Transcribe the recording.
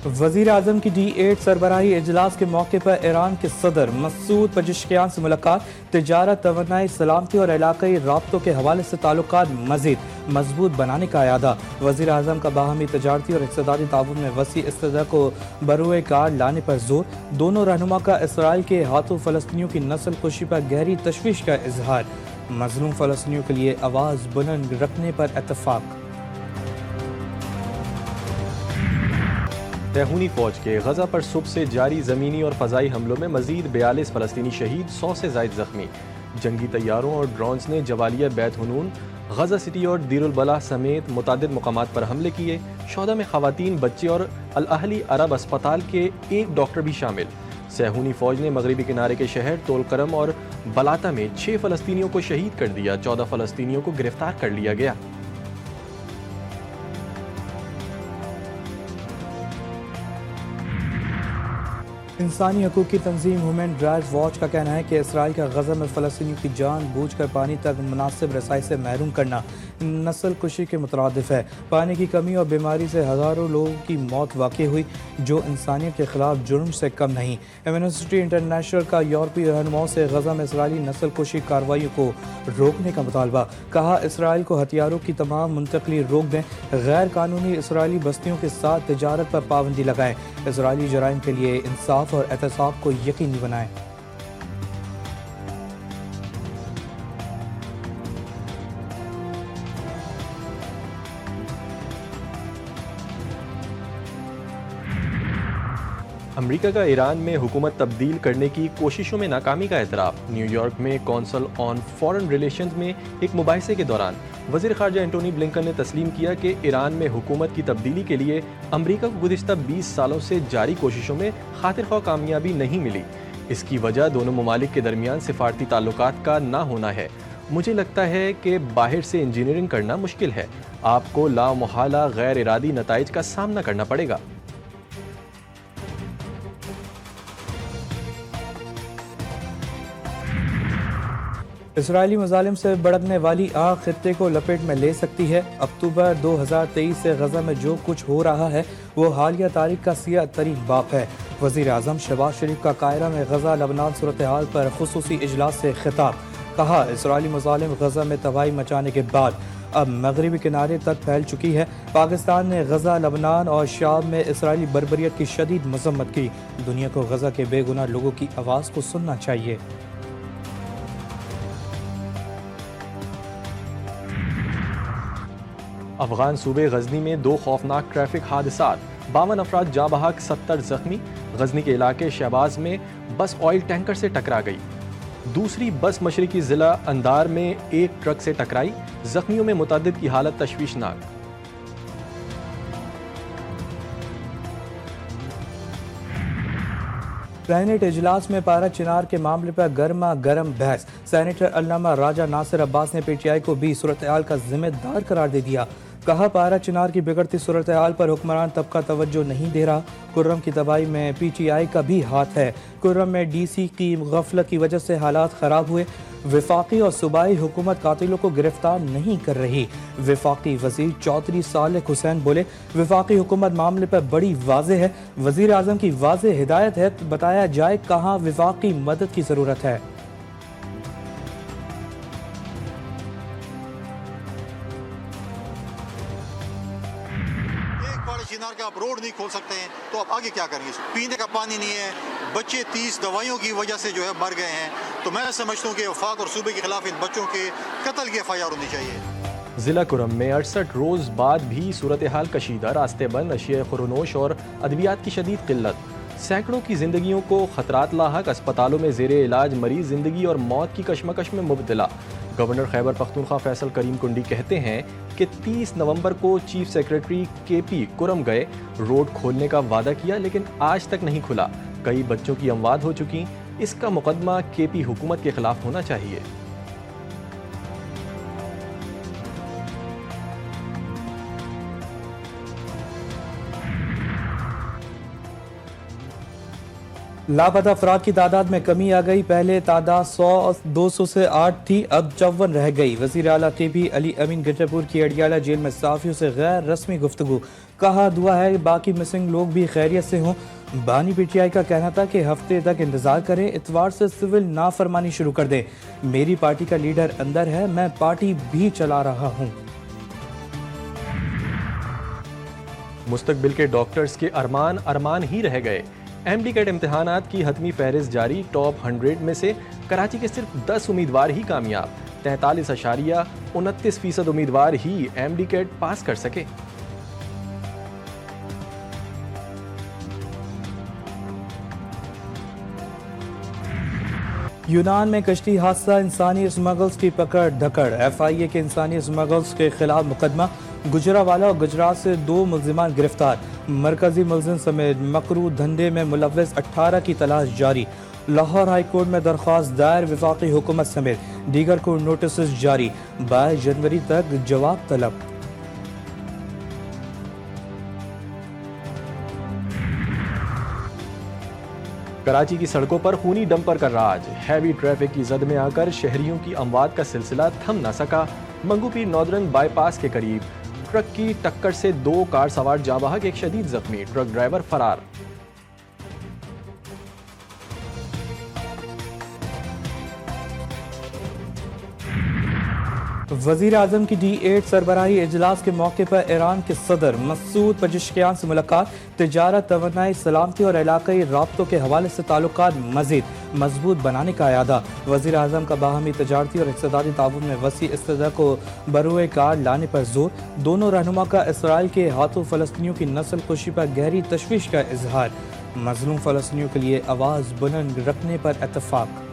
वज़ीर आज़म की D8 सरबराही इजलास के मौके पर ईरान के सदर मसूद पेज़ेश्कियान से मुलाकात, तिजारत, तवानाई, सलामती और इलाकाई राब्तों के हवाले से ताल्लुकात मज़ीद मजबूत बनाने का इरादा। वज़ीर आज़म का बाहमी तजारती और इक़्तिसादी ताउन में वसी इस्तेदा को बरूए कार लाने पर जोर। दोनों रहनुमा का इसराइल के हाथों फ़लस्तीनियों की नस्ल कुशी पर गहरी तशवीश का इजहार। मज़लूम फ़लस्तीनियों के लिए आवाज़ बुलंद रखने पर इत्तफ़ाक़। तहूनी फौज के गजा पर सुबह से जारी ज़मीनी और फ़ज़ाई हमलों में मज़ीद 42 फ़लस्तीनी शहीद, 100 से ज़ायद ज़ख्मी। जंगी तैयारों और ड्रोन्स ने जवालिया, बैत हुनून, गजा सिटी और दीरुल बलाह समेत मुतादिद मकामात पर हमले किए। शोहदा में ख़वातीन, बच्चे और अल अहली अरब अस्पताल के एक डॉक्टर भी शामिल। सहूनी फौज ने मगरबी किनारे के शहर तोलकरम और बलाता में 6 फ़लस्तीनियों को शहीद कर दिया। 14 फ़लस्तीनियों को गिरफ्तार कर लिया गया। इंसानी हकूक़ की तंजीम ह्यूमन राइट्स वॉच का कहना है कि इसराइल का गजा में फ़लस्तीनियों की जान बूझ कर पानी तक मुनासिब रसाई से महरूम करना नस्ल कुशी के मुतरादिफ है। पानी की कमी और बीमारी से हज़ारों लोगों की मौत वाक़ई हुई, जो इंसानियत के ख़िलाफ़ जुर्म से कम नहीं। एमनेस्टी इंटरनेशनल का यूरोपीय रहनुमाओं से गजा में इसराइली नस्ल कुशी कार्रवाइयों को रोकने का मुतालबा। कहा, इसराइल को हथियारों की तमाम मुंतकली रोक दें, गैर कानूनी इसराइली बस्तियों के साथ तिजारत पर पाबंदी लगाएं, इसराइली जराइम के लिए इंसाफ और एहतसाब को यकीनी बनाएं। अमेरिका का ईरान में हुकूमत तब्दील करने की कोशिशों में नाकामी का एतराफ़। न्यूयॉर्क में कौंसल ऑन फॉरेन रिलेशंस में एक मुबाहिसे के दौरान वज़ीर ख़ारजा एंटोनी ब्लिंकन ने तस्लीम किया कि ईरान में हुकूमत की तब्दीली के लिए अमेरिका को गुज़िश्ता 20 सालों से जारी कोशिशों में खातिर ख्वाह कामयाबी नहीं मिली। इसकी वजह दोनों ममालिक के दरमियान सिफारती ताल्लुकात का ना होना है। मुझे लगता है कि बाहर से इंजीनियरिंग करना मुश्किल है। आपको लामुहाला गैर इरादी नताइज का सामना करना पड़ेगा। इसराइली मज़ालिम से भड़कने वाली आग खित्ते को लपेट में ले सकती है। अक्टूबर 2023 से गजा में जो कुछ हो रहा है वो हालिया तारीख का सियाह तरीन बाप है। वज़ीर आज़म शहबाज शरीफ का कायरा में गजा लबनान सूरत हाल पर खुसूसी इजलास से खिताब। कहा, इसराइली मज़ालिम गजा में तबाही मचाने के बाद अब मगरबी किनारे तक फैल चुकी है। पाकिस्तान ने गजा, लबनान और शाम में इसराइली बर्बरियत की शदीद मज़म्मत की। दुनिया को गजा के बेगुनाह लोगों की आवाज़ को सुनना चाहिए। अफगान सूबे गजनी में 2 खौफनाक ट्रैफिक हादसात, 52 अफराद जाँ बहक, 70 जख्मी। गजनी के इलाके शहबाज में बस ऑयल टैंकर से टकरा गई। दूसरी बस मशरकी ज़िला अंदार में एक ट्रक से टकराई। जख्मियों में मुतअद्दिद की हालत तशवीशनाक। सेनेट इजलास में पारा चिनार के मामले पर गर्मा गर्म बहस। सेनेटर अल्लामा राजा नासिर अब्बास ने PTI को भी सूरत हाल का जिम्मेदार करार दे दिया। कहा, पारा चिनार की बिगड़ती सूरत हाल पर हुक्मरान तबका तवज्जो नहीं दे रहा। कुर्रम की तबाही में PTI का भी हाथ है। कुर्रम में DC की गफलत की वजह से हालात खराब हुए। वफाकी और सूबाई हुकूमत कातिलों को गिरफ्तार नहीं कर रही। वफाकी वजीर चौधरी सालेह हुसैन बोले, वफाकी हुकूमत मामले पर बड़ी वाज़ेह है। वजीर आज़म की वाज़ेह हिदायत है, बताया जाए कहाँ वफाकी मदद की ज़रूरत है। चिनार का आप रोड नहीं खोल सकते हैं तो आप आगे क्या करेंगे? पीने का पानी नहीं है, बच्चे 30 दवाइयों की वजह से जो है मर गए हैं। तो मैं समझता हूँ कि वफाक और सूबे के खिलाफ इन बच्चों के कत्ल की FIR होनी चाहिए। ज़िला कुरम में 68 रोज़ बाद भी सूरत हाल कशीदा, रास्ते बंद, अशिया खुरनोश और अद्वियात की शदीद किल्लत। सैकड़ों की जिंदगियों को खतरात लाहक। अस्पतालों में ज़ेरे इलाज मरीज जिंदगी और मौत की कशमकश में मुब्तला। गवर्नर खैबर पख्तूनख्वा फैसल करीम कुंडी कहते हैं कि 30 नवंबर को चीफ सेक्रेटरी KP कुरम गए, रोड खोलने का वादा किया लेकिन आज तक नहीं खुला। कई बच्चों की अमवात हो चुकी। इसका मुकदमा KP हुकूमत के खिलाफ होना चाहिए। لاپتہ افراد کی تعداد میں کمی آ گئی، پہلے تعداد 200 سے 8 تھی، اب 54 رہ گئی۔ وزیر اعلیٰ کے پی علی امین گٹرپور کی اڈیالہ جیل میں صحافیوں سے غیر رسمی گفتگو، کہا دعا ہے باقی مسنگ لوگ بھی خیریت سے ہوں۔ بانی پی ٹی آئی کا کہنا تھا کہ ہفتے تک انتظار کریں، اتوار سے سول نافرمانی شروع کر دیں۔ میری پارٹی کا لیڈر اندر ہے، میں پارٹی بھی چلا رہا ہوں۔ مستقبل کے ڈاکٹرز کے ارمان ہی رہ گئے۔ ایم ڈی کیٹ امتحانات کی حتمی فہرست جاری، ٹاپ 100 میں سے کراچی کے صرف 10 امیدوار ہی کامیاب، 43.29% امیدوار ہی ایم ڈی کیٹ پاس کر سکے۔ یونان میں کشتی حادثہ، انسانی اسمگلز کی پکڑ دھکڑ، ایف آئی اے کے انسانی اسمگلز کے خلاف مقدمہ، گجرانوالہ اور گجرات سے 2 ملزمان گرفتار، مرکزی ملزم سمیت مکروہ دھندے میں ملوث 18 کی تلاش جاری۔ لاہور ہائی کورٹ میں درخواست دائر، وفاقی حکومت سمیت دیگر کو نوٹسز جاری، 22 جنوری تک جواب طلب۔ کراچی کی سڑکوں پر خونی ڈمپر کا راج، ہیوی ٹریفک کی زد میں آ کر شہریوں کی اموات کا سلسلہ تھم نہ سکا۔ منگو پیر نودرنگ بائی پاس کے قریب ٹرک کی ٹکر سے 2 کار سوار جاں بحق، ایک شدید زخمی، ٹرک ڈرائیور فرار۔ وزیر اعظم کی D8 سربراہی اجلاس کے موقع پر ایران کے صدر مسعود پزشکیان سے ملاقات، تجارت، توانائی، سلامتی اور علاقائی رابطوں کے حوالے سے تعلقات مزید مضبوط بنانے کا اعادہ۔ وزیر اعظم کا باہمی تجارتی اور اقتصادی تعاون میں وسیع استدعا کو بروئے کار لانے پر زور، دونوں رہنما کا اسرائیل کے ہاتھوں فلسطینیوں کی نسل کشی پر گہری تشویش کا اظہار، مظلوم فلسطینیوں کے لیے آواز بلند رکھنے پر اتفاق۔